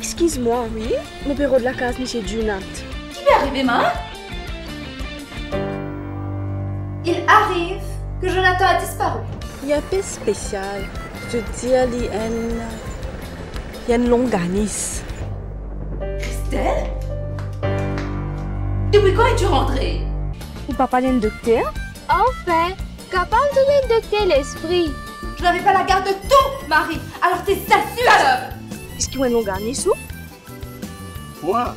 Excuse-moi, oui? Le bureau de la case, M. Junat. Qui lui est arrivé, ma? Il arrive que Jonathan a disparu. Il n'y a pas spécial. Je dis, il y a une longanis. Christelle? Depuis quand es-tu rentrée? Ou papa est un docteur? Enfin, capable de m'inducter l'esprit. Je n'avais pas la garde de ton mari, alors t'es sassue alors. Est-ce qu'il y a une longanis ou? Moi?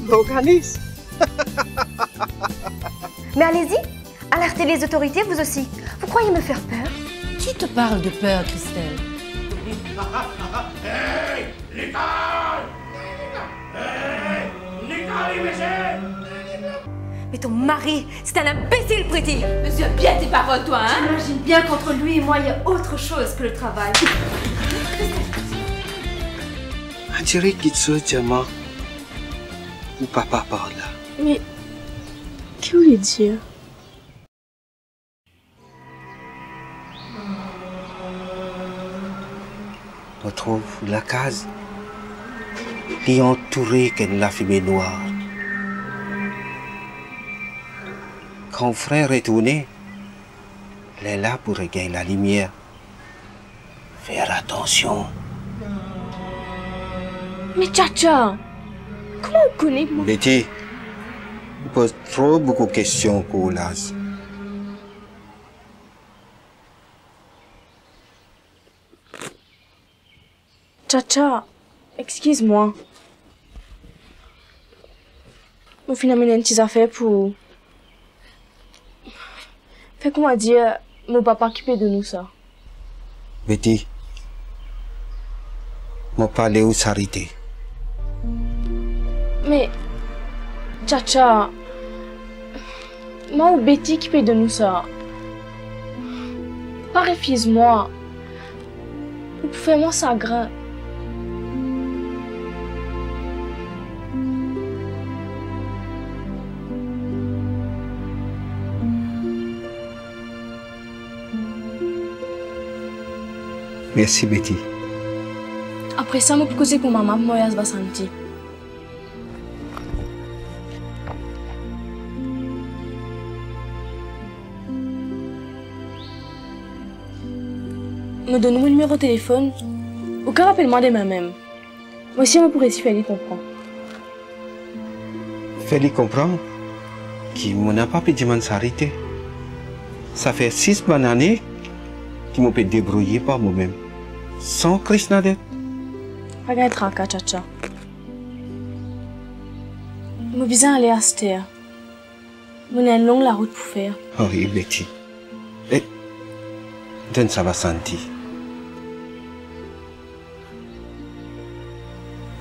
Longanis? Mais allez-y, alertez les autorités, vous aussi. Vous croyez me faire peur? Qui te parle de peur, Christelle? Hey, l'école! Hey, l'école, monsieur! Mais ton mari, c'est un imbécile, Pretty. Monsieur, bien tes paroles, toi, hein? J'imagine bien qu'entre lui et moi, il y a autre chose que le travail. On dirait qu'il se diamant. Ou papa par là. Mais, qu'est-ce que vous voulez dire? On trouve la case. Il est entouré de la fumée noire. Quand frère est tourné, elle est là pour regagner la lumière. Faire attention. Mais Tcha-Tcha, comment on connaît moi? Betty, tu poses trop beaucoup de questions, Koulas. Tcha-Tcha, excuse-moi. Au final, j'ai une petite affaire pour... Fait comment dire, mon papa qui paie de nous ça. Betty, je parle où s'arrêter. Mais, Tcha-Tcha, moi ou Betty qui paie de nous ça. Pas refuse-moi. Ou fais-moi ça grand. Merci, Betty. Après ça, je peux causer pour maman, moi, elle va sentir. Me donne mon numéro de téléphone. Ou qu'un rappelle-moi demain même. Moi aussi, je pourrais si faire comprendre. Fais-lui comprendre qu'il n'a pas pu demander s'arrêter. Ça fait 6 bonnes années qu'il m'a pu débrouiller par moi-même. Sans Krishnadet. Regarde Traka, Tcha-Tcha. Je besoin d'aller à cette terre. Je n'ai une longue la route pour faire. Oh oui, Betty. Et donne ça va sentir.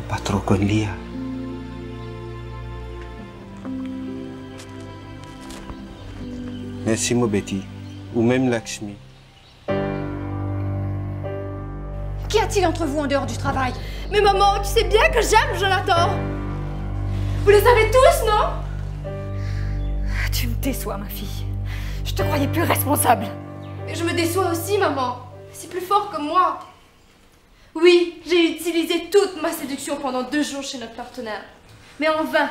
Pas trop qu'on lit. Merci, mon Betty. Ou même Lakshmi. Qu'y a-t-il entre vous en dehors du travail? Mais maman, tu sais bien que j'aime Jonathan. Vous le savez tous, non? Tu me déçois, ma fille. Je te croyais plus responsable. Mais je me déçois aussi, maman. C'est plus fort que moi. Oui, j'ai utilisé toute ma séduction pendant 2 jours chez notre partenaire. Mais en vain.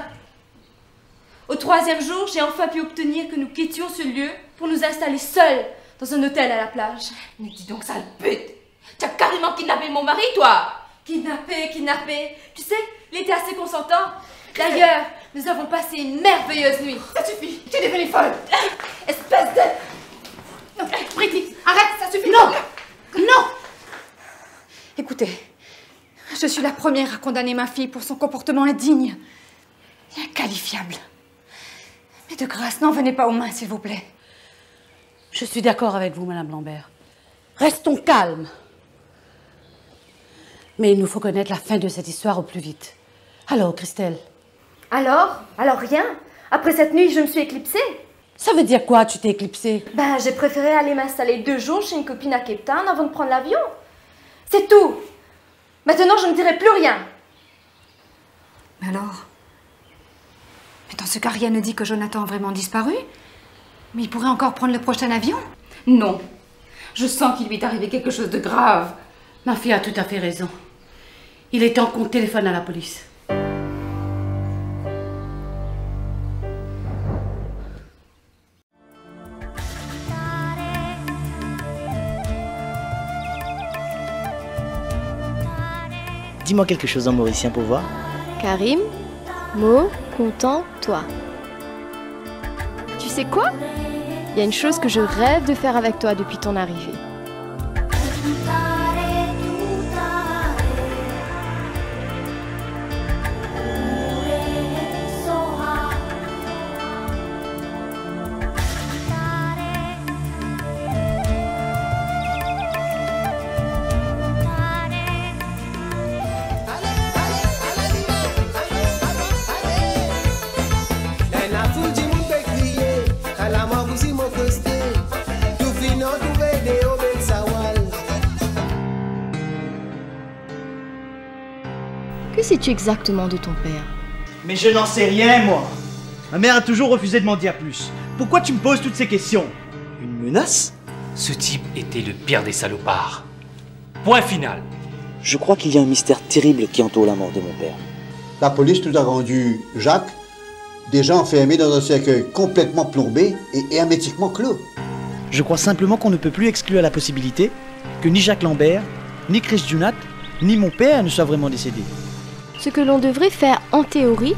Au 3e jour, j'ai enfin pu obtenir que nous quittions ce lieu pour nous installer seuls dans un hôtel à la plage. Mais dis donc, sale pute! Tu as carrément kidnappé mon mari, toi! Kidnappé. Tu sais, il était assez consentant. D'ailleurs, nous avons passé une merveilleuse nuit. Ça suffit! Tu es devenue folle! Espèce de... Non, Pretty, arrête, ça suffit! Non! Non! Écoutez, je suis la première à condamner ma fille pour son comportement indigne et inqualifiable. Mais de grâce, n'en venez pas aux mains, s'il vous plaît. Je suis d'accord avec vous, Madame Lambert. Restons calmes. Mais il nous faut connaître la fin de cette histoire au plus vite. Alors, Christelle? Alors rien. Après cette nuit, je me suis éclipsée. Ça veut dire quoi, tu t'es éclipsée? Ben, j'ai préféré aller m'installer 2 jours chez une copine à Cape Town avant de prendre l'avion. C'est tout. Maintenant, je ne dirai plus rien. Mais alors? Mais dans ce cas, rien ne dit que Jonathan a vraiment disparu. Mais il pourrait encore prendre le prochain avion. Non. Je sens qu'il lui est arrivé quelque chose de grave. Ma fille a tout à fait raison. Il est temps qu'on téléphone à la police. Dis-moi quelque chose en mauricien pour voir. Karim, mot, content, toi. Tu sais quoi? Il y a une chose que je rêve de faire avec toi depuis ton arrivée. Que sais-tu exactement de ton père? Mais je n'en sais rien, moi. Ma mère a toujours refusé de m'en dire plus. Pourquoi tu me poses toutes ces questions? Une menace? Ce type était le pire des salopards. Point final. Je crois qu'il y a un mystère terrible qui entoure la mort de mon père. La police nous a rendu Jacques, déjà enfermé dans un cercueil complètement plombé et hermétiquement clos. Je crois simplement qu'on ne peut plus exclure la possibilité que ni Jacques Lambert, ni Chris Junat, ni mon père ne soient vraiment décédés. Ce que l'on devrait faire en théorie,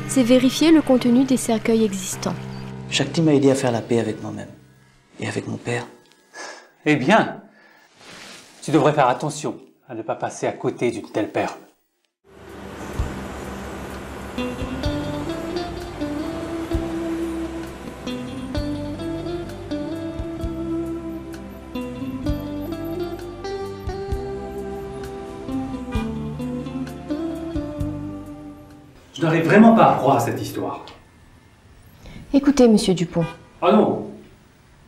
c'est vérifier le contenu des cercueils existants. Shakti m'a aidé à faire la paix avec moi-même et avec mon père. Eh bien, tu devrais faire attention à ne pas passer à côté d'une telle perle. Je n'arrive vraiment pas à croire à cette histoire. Écoutez, monsieur Dupont. Ah non,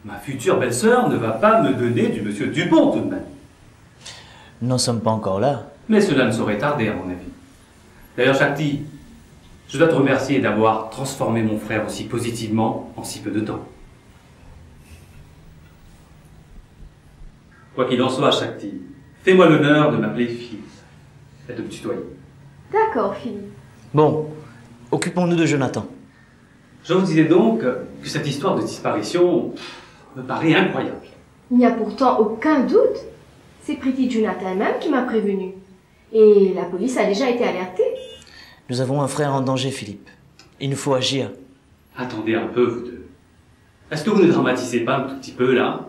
ma future belle-sœur ne va pas me donner du monsieur Dupont tout de même. Nous n'en sommes pas encore là. Mais cela ne saurait tarder à mon avis. D'ailleurs, Shakti, je dois te remercier d'avoir transformé mon frère aussi positivement en si peu de temps. Quoi qu'il en soit, Shakti, fais-moi l'honneur de m'appeler Philippe et de me tutoyer. D'accord, Philippe. Bon, occupons-nous de Jonathan. Je vous disais donc que cette histoire de disparition me paraît incroyable. Il n'y a pourtant aucun doute. C'est Pretty Junat elle-même qui m'a prévenu. Et la police a déjà été alertée. Nous avons un frère en danger, Philippe. Il nous faut agir. Attendez un peu, vous deux. Est-ce que vous ne dramatisez pas un tout petit peu, là?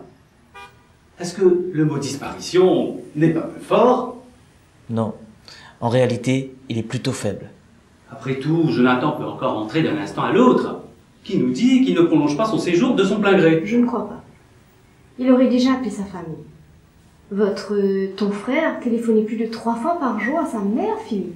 Est-ce que le mot disparition n'est pas plus fort? Non. En réalité, il est plutôt faible. Après tout, Jonathan peut encore entrer d'un instant à l'autre. Qui nous dit qu'il ne prolonge pas son séjour de son plein gré? Je ne crois pas. Il aurait déjà appelé sa famille. Ton frère téléphonait plus de 3 fois par jour à sa mère, Philippe.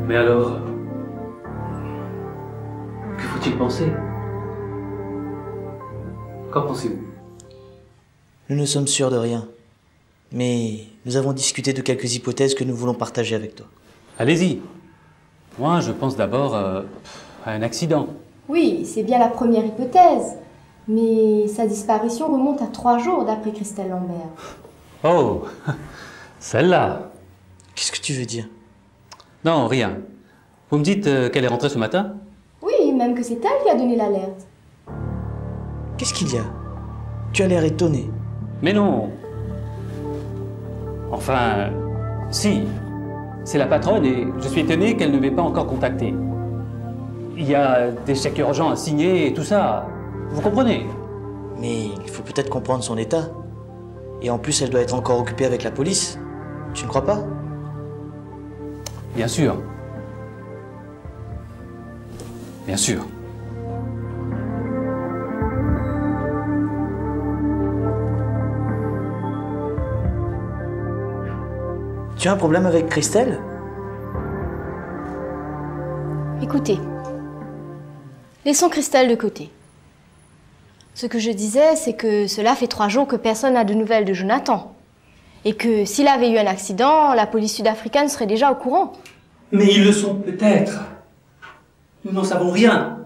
Mais alors, que faut-il penser? Qu'en pensez-vous? Nous ne sommes sûrs de rien. Mais nous avons discuté de quelques hypothèses que nous voulons partager avec toi. Allez-y. Moi, je pense d'abord à un accident. Oui, c'est bien la première hypothèse. Mais sa disparition remonte à 3 jours d'après Christelle Lambert. Oh, celle-là. Qu'est-ce que tu veux dire? Non, rien. Vous me dites qu'elle est rentrée ce matin? Oui, même que c'est elle qui a donné l'alerte. Qu'est-ce qu'il y a? Tu as l'air étonné. Mais non. Enfin, si. C'est la patronne et je suis étonné qu'elle ne m'ait pas encore contacté. Il y a des chèques urgents à signer et tout ça. Vous comprenez? Mais il faut peut-être comprendre son état. Et en plus, elle doit être encore occupée avec la police. Tu ne crois pas? Bien sûr. Bien sûr. Tu as un problème avec Christelle? Écoutez, laissons Christelle de côté. Ce que je disais, c'est que cela fait 3 jours que personne n'a de nouvelles de Jonathan. Et que s'il avait eu un accident, la police sud-africaine serait déjà au courant. Mais ils le sont peut-être. Nous n'en savons rien.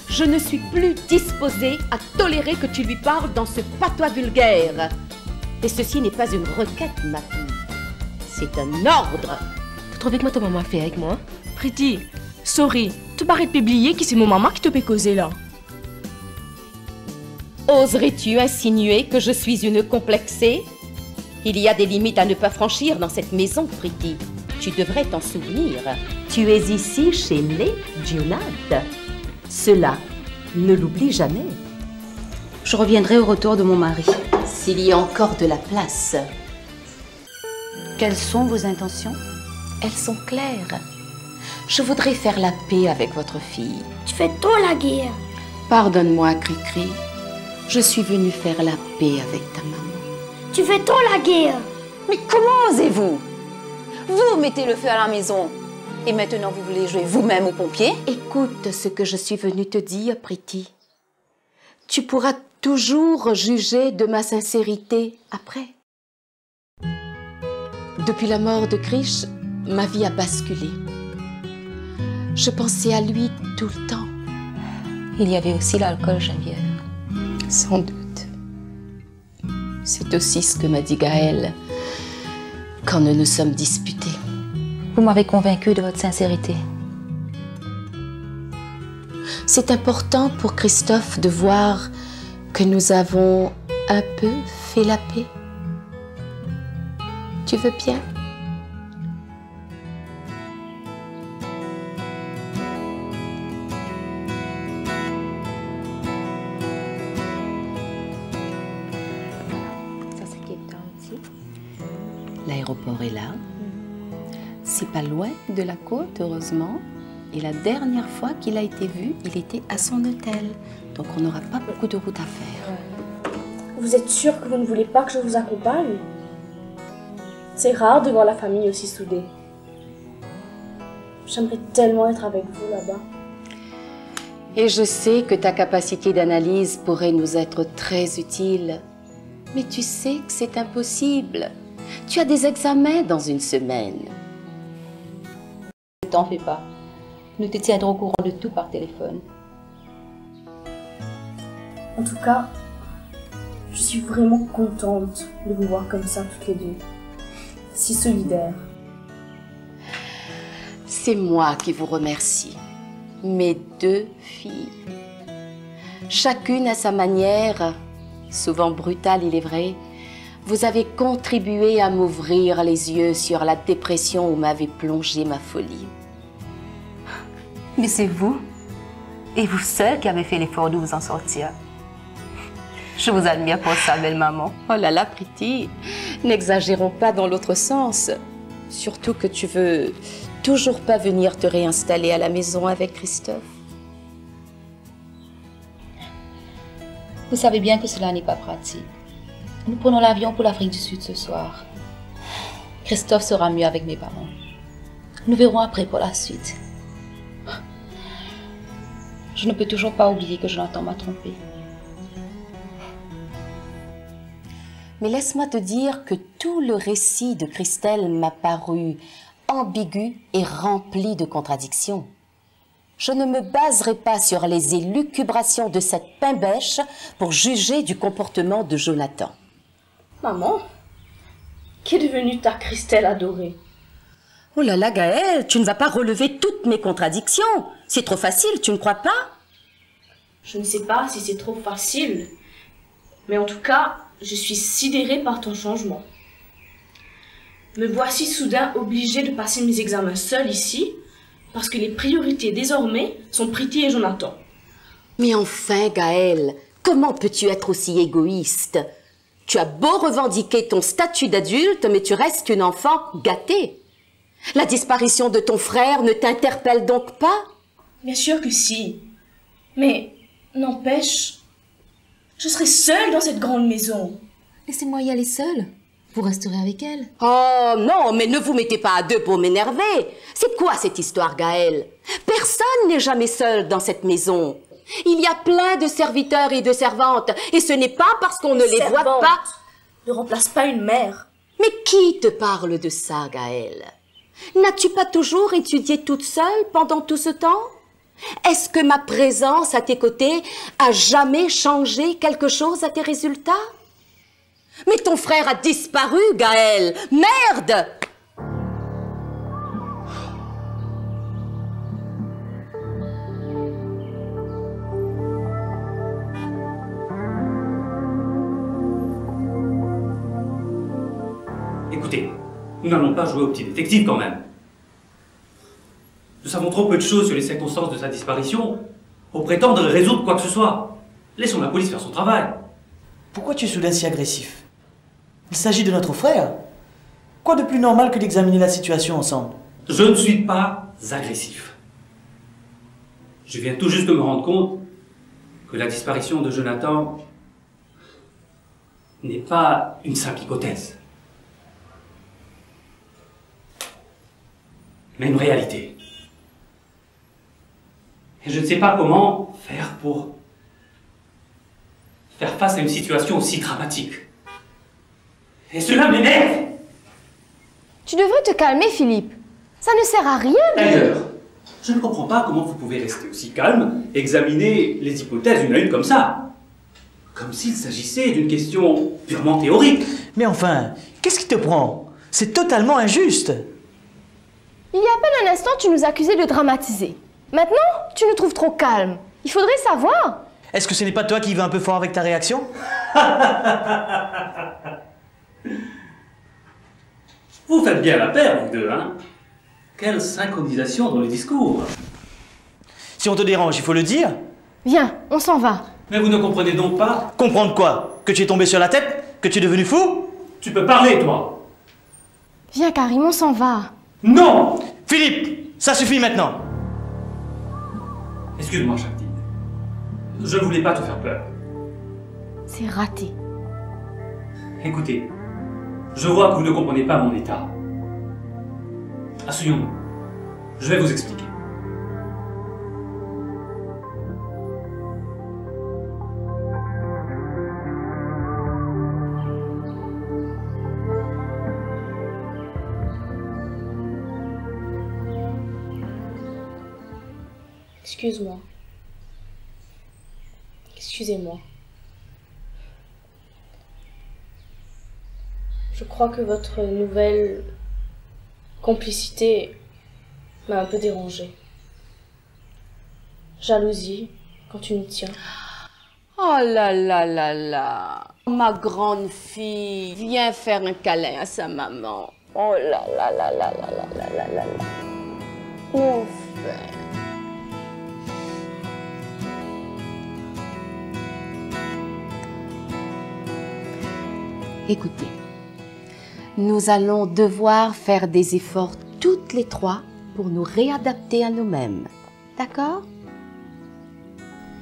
Je ne suis plus disposée à tolérer que tu lui parles dans ce patois vulgaire. Et ceci n'est pas une requête, ma fille. C'est un ordre. Tu trouvais que ma maman a fait avec moi? Pretty, sorry, tu parais de publier que c'est mon maman qui te peut causer là. Oserais-tu insinuer que je suis une complexée? Il y a des limites à ne pas franchir dans cette maison, Pretty. Tu devrais t'en souvenir. Tu es ici chez les Junat. Cela, ne l'oublie jamais. Je reviendrai au retour de mon mari. S'il y a encore de la place. Quelles sont vos intentions? Elles sont claires. Je voudrais faire la paix avec votre fille. Tu fais trop la guerre. Pardonne-moi, Cricri. Je suis venue faire la paix avec ta maman. Tu fais trop la guerre. Mais comment osez-vous? Vous mettez le feu à la maison. Et maintenant, vous voulez jouer vous-même aux pompiers? Écoute ce que je suis venue te dire, Pretty. Tu pourras toujours juger de ma sincérité après. Depuis la mort de Krish, ma vie a basculé. Je pensais à lui tout le temps. Il y avait aussi l'alcool, Geneviève. Sans doute. C'est aussi ce que m'a dit Gaël quand nous nous sommes disputés. Vous m'avez convaincue de votre sincérité. C'est important pour Christophe de voir que nous avons un peu fait la paix. Tu veux bien? Ça, c'est Cape Town aussi. L'aéroport est là. C'est pas loin de la côte, heureusement. Et la dernière fois qu'il a été vu, il était à son hôtel. Donc on n'aura pas beaucoup de route à faire. Vous êtes sûr que vous ne voulez pas que je vous accompagne? C'est rare de voir la famille aussi soudée. J'aimerais tellement être avec vous là-bas. Et je sais que ta capacité d'analyse pourrait nous être très utile. Mais tu sais que c'est impossible. Tu as des examens dans une semaine. Ne t'en fais pas. Nous te tiendrons au courant de tout par téléphone. En tout cas, je suis vraiment contente de vous voir comme ça toutes les deux. Si solidaires. C'est moi qui vous remercie. Mes deux filles. Chacune à sa manière, souvent brutale il est vrai, vous avez contribué à m'ouvrir les yeux sur la dépression où m'avait plongé ma folie. Mais c'est vous, et vous seul, qui avez fait l'effort de vous en sortir. Je vous admire pour ça, belle maman. Oh là là, Pretty, n'exagérons pas dans l'autre sens. Surtout que tu veux toujours pas venir te réinstaller à la maison avec Christophe. Vous savez bien que cela n'est pas pratique. Nous prenons l'avion pour l'Afrique du Sud ce soir. Christophe sera mieux avec mes parents. Nous verrons après pour la suite. Je ne peux toujours pas oublier que Jonathan m'a trompée. Mais laisse-moi te dire que tout le récit de Christelle m'a paru ambigu et rempli de contradictions. Je ne me baserai pas sur les élucubrations de cette pimbèche pour juger du comportement de Jonathan. Maman, qu'est devenue ta Christelle adorée? Oh là là, Gaël, tu ne vas pas relever toutes mes contradictions. C'est trop facile, tu ne crois pas? Je ne sais pas si c'est trop facile, mais en tout cas, je suis sidérée par ton changement. Me voici soudain obligée de passer mes examens seule ici, parce que les priorités désormais sont Pretty et Jonathan. Mais enfin, Gaël, comment peux-tu être aussi égoïste? Tu as beau revendiquer ton statut d'adulte, mais tu restes une enfant gâtée. La disparition de ton frère ne t'interpelle donc pas? Bien sûr que si. Mais, n'empêche, je serai seule dans cette grande maison. Laissez-moi y aller seule. Vous resterez avec elle. Oh non, mais ne vous mettez pas à deux pour m'énerver. C'est quoi cette histoire, Gaël? Personne n'est jamais seul dans cette maison. Il y a plein de serviteurs et de servantes, et ce n'est pas parce qu'on ne les voit pas... ne remplace pas une mère. Mais qui te parle de ça, Gaëlle? N'as-tu pas toujours étudié toute seule pendant tout ce temps? Est-ce que ma présence à tes côtés a jamais changé quelque chose à tes résultats? Mais ton frère a disparu, Gaëlle! Merde! Écoutez, nous n'allons pas jouer au petit détective quand même. Nous savons trop peu de choses sur les circonstances de sa disparition pour prétendre résoudre quoi que ce soit. Laissons la police faire son travail. Pourquoi tu es soudain si agressif? Il s'agit de notre frère. Quoi de plus normal que d'examiner la situation ensemble? Je ne suis pas agressif. Je viens tout juste de me rendre compte que la disparition de Jonathan n'est pas une simple hypothèse, mais une réalité. Et je ne sais pas comment faire pour faire face à une situation aussi dramatique. Et cela m'énerve! Tu devrais te calmer, Philippe. Ça ne sert à rien. D'ailleurs, je ne comprends pas comment vous pouvez rester aussi calme et examiner les hypothèses une à une comme ça. Comme s'il s'agissait d'une question purement théorique. Mais enfin, qu'est-ce qui te prend? C'est totalement injuste. Il y a à peine un instant, tu nous accusais de dramatiser. Maintenant, tu nous trouves trop calmes. Il faudrait savoir. Est-ce que ce n'est pas toi qui vas un peu fort avec ta réaction? Vous faites bien la paire, vous deux, hein? Quelle synchronisation dans les discours! Si on te dérange, il faut le dire. Viens, on s'en va. Mais vous ne comprenez donc pas? Comprendre quoi? Que tu es tombé sur la tête? Que tu es devenu fou? Tu peux parler, toi! Viens, Karim, on s'en va. Non! Philippe, ça suffit maintenant. Excuse-moi, Chaptine. Je ne voulais pas te faire peur. C'est raté. Écoutez, je vois que vous ne comprenez pas mon état. Asseyons-nous. Je vais vous expliquer. Excuse-moi. Excusez-moi. Je crois que votre nouvelle complicité m'a un peu dérangée. Jalousie, quand tu nous tiens. Oh là là là là. Ma grande fille, viens faire un câlin à sa maman. Oh là là là là là là là là là là. Enfin. Écoutez, nous allons devoir faire des efforts toutes les trois pour nous réadapter à nous-mêmes. D'accord?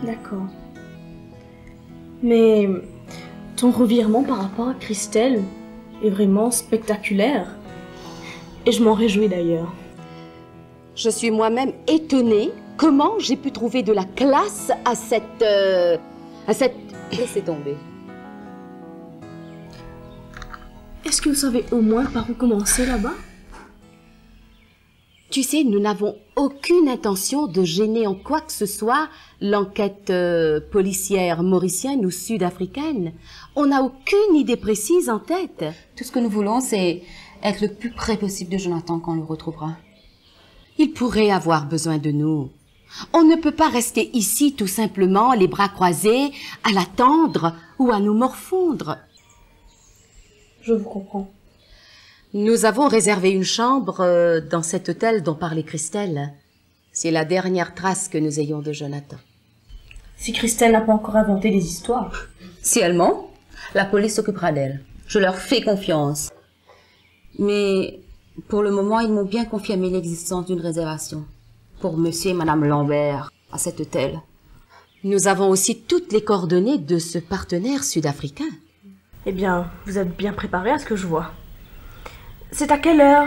D'accord. Mais ton revirement par rapport à Christelle est vraiment spectaculaire. Et je m'en réjouis d'ailleurs. Je suis moi-même étonnée comment j'ai pu trouver de la classe à cette... Laissez tomber. Est-ce que vous savez au moins par où commencer là-bas? Tu sais, nous n'avons aucune intention de gêner en quoi que ce soit l'enquête policière mauricienne ou sud-africaine. On n'a aucune idée précise en tête. Tout ce que nous voulons, c'est être le plus près possible de Jonathan quand on le retrouvera. Il pourrait avoir besoin de nous. On ne peut pas rester ici tout simplement, les bras croisés, à l'attendre ou à nous morfondre. Je vous comprends. Nous avons réservé une chambre dans cet hôtel dont parlait Christelle. C'est la dernière trace que nous ayons de Jonathan. Si Christelle n'a pas encore inventé des histoires. Si elle ment, la police s'occupera d'elle. Je leur fais confiance. Mais pour le moment, ils m'ont bien confirmé l'existence d'une réservation pour monsieur et madame Lambert à cet hôtel. Nous avons aussi toutes les coordonnées de ce partenaire sud-africain. Eh bien, vous êtes bien préparé à ce que je vois. C'est à quelle heure?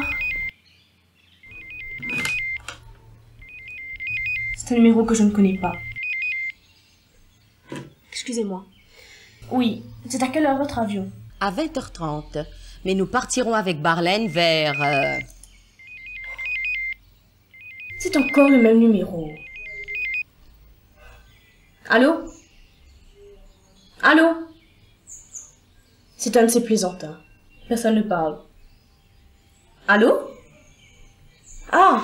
C'est un numéro que je ne connais pas. Excusez-moi. Oui, c'est à quelle heure votre avion? À 20h30. Mais nous partirons avec Barlène vers... C'est encore le même numéro. Allô? Allô? C'est un de ces plaisantins. Personne ne parle. Allô? Ah!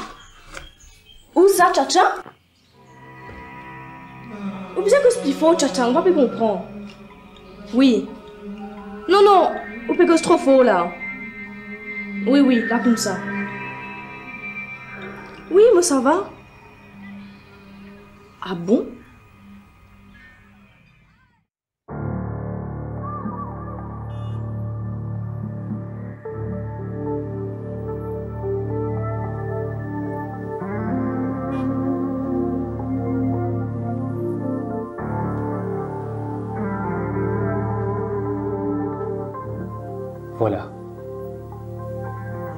Où ça, Tcha-Tcha? Où c'est que c'est faux, Tcha-Tcha? On va plus comprendre. Oui. Non, non! Où c'est que c'est trop faux, là? Oui, oui, là, comme ça. Oui, moi, ça va. Ah bon? Voilà.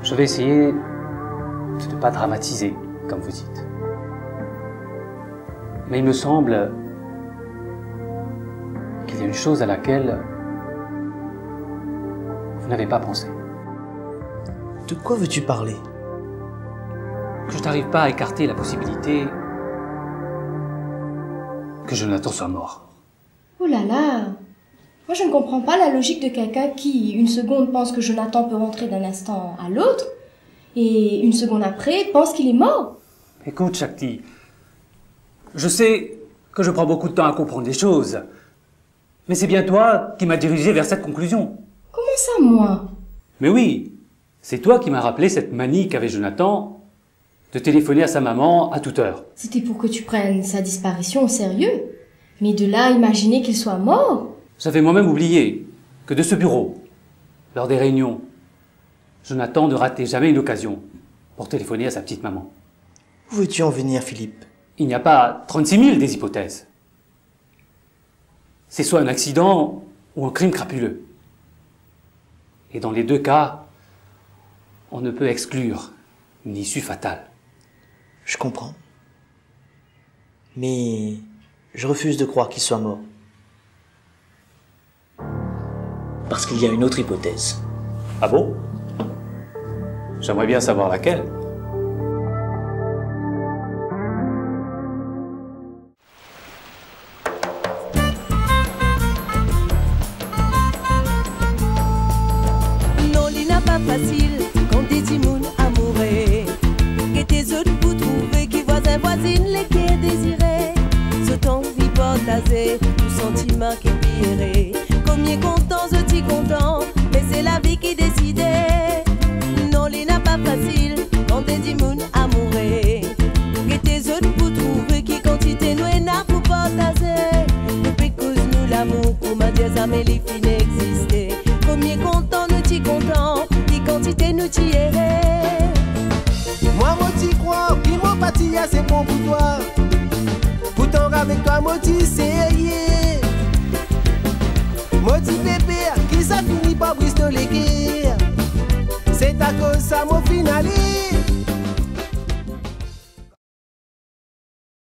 Je vais essayer de ne pas dramatiser, comme vous dites. Mais il me semble qu'il y a une chose à laquelle vous n'avez pas pensé. De quoi veux-tu parler? Que je n'arrive pas à écarter la possibilité que Jonathan soit mort. Oh là là! Moi, je ne comprends pas la logique de quelqu'un qui, une seconde, pense que Jonathan peut rentrer d'un instant à l'autre, et une seconde après, pense qu'il est mort. Écoute, Shakti, je sais que je prends beaucoup de temps à comprendre les choses, mais c'est bien toi qui m'as dirigé vers cette conclusion. Comment ça, moi? Mais oui, c'est toi qui m'as rappelé cette manie qu'avait Jonathan de téléphoner à sa maman à toute heure. C'était pour que tu prennes sa disparition au sérieux. Mais de là à imaginer qu'il soit mort... J'avais moi-même oublié que de ce bureau, lors des réunions, Jonathan ne ratait jamais une occasion pour téléphoner à sa petite maman. Où veux-tu en venir, Philippe? Il n'y a pas 36 000 des hypothèses. C'est soit un accident ou un crime crapuleux. Et dans les deux cas, on ne peut exclure une issue fatale. Je comprends. Mais je refuse de croire qu'il soit mort. Parce qu'il y a une autre hypothèse. Ah bon? J'aimerais bien savoir laquelle. Non, il n'a pas facile quand des timounes amoureux. Que tes autres pour trouver qui voisin voisine les qui est désiré. Ce temps vit partagé, tout sentiment qui est piré. Combien content, je t'y content, mais c'est la vie qui décidait. Non, il n'a pas facile quand des timounes amoureux. Que tes autres pour trouver qui quantité nous n'a pour partager. Depuis que nous l'amour, pour ma Dieu, ça les filles n'existaient. Combien content, nous t'y content, qui quantité nous t'y errait. Moi, moi t'y crois, puis mon parti, c'est bon pour toi. Pourtant, avec toi, moi t'y sérieux. Moi t'y bébé, qui ça finit par briser les guerres. C'est à cause ça, mon finaliste.